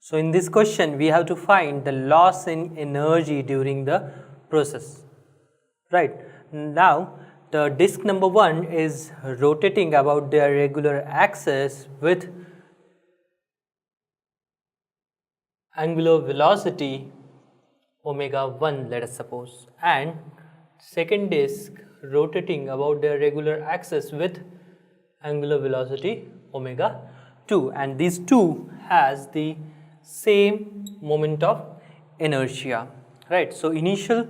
So in this question, we have to find the loss in energy during the process. Right. Now, the disk number 1 is rotating about their regular axis with angular velocity omega 1, let us suppose, and second disk rotating about their regular axis with angular velocity omega 2, and these two has the same moment of inertia, right. So initial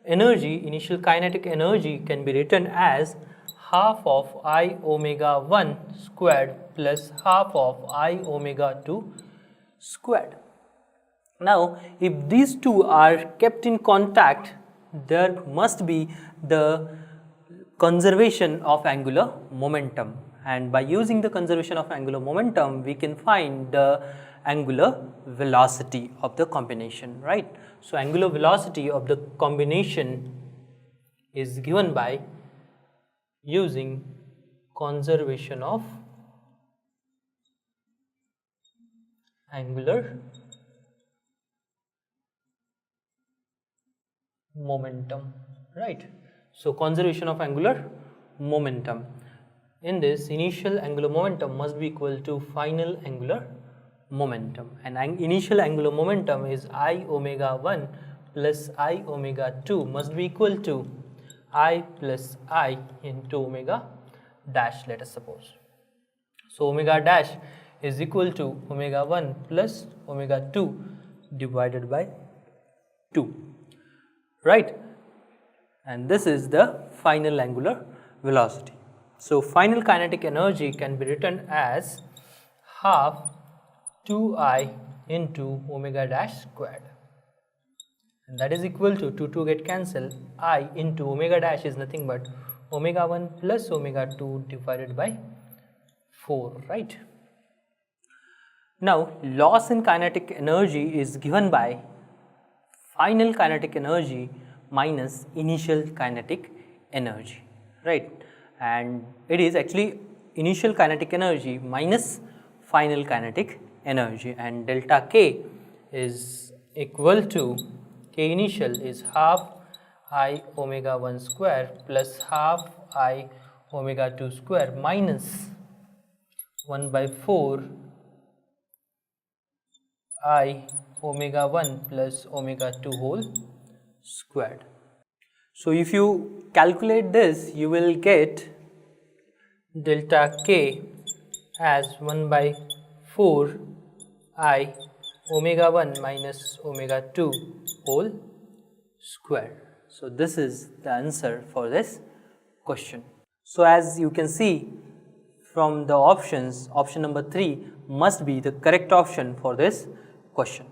kinetic energy can be written as half of I omega 1 squared plus half of I omega 2 squared. Now, if these two are kept in contact, there must be the conservation of angular momentum, and by using the conservation of angular momentum, we can find the angular velocity of the combination, right. So angular velocity of the combination is given by using conservation of angular momentum, right. So conservation of angular momentum. In this, initial angular momentum must be equal to final angular momentum, and initial angular momentum is I omega 1 plus I omega 2 must be equal to I plus I into omega dash, let us suppose. So omega dash is equal to omega 1 plus omega 2 divided by 2, right, and this is the final angular velocity. So final kinetic energy can be written as half 2I into omega dash squared, and that is equal to 2 get cancelled, I into omega dash is nothing but omega 1 plus omega 2 divided by 4, right. Now, loss in kinetic energy is given by final kinetic energy minus initial kinetic energy, right, and it is actually initial kinetic energy minus final kinetic energy, and delta K is equal to K initial is half I omega 1 square plus half I omega 2 square minus 1 by 4 I omega 1 plus omega 2 whole squared. So if you calculate this, you will get delta K as 1 by 4 I omega 1 minus omega 2 whole square. So this is the answer for this question. So as you can see from the options, option number 3 must be the correct option for this question.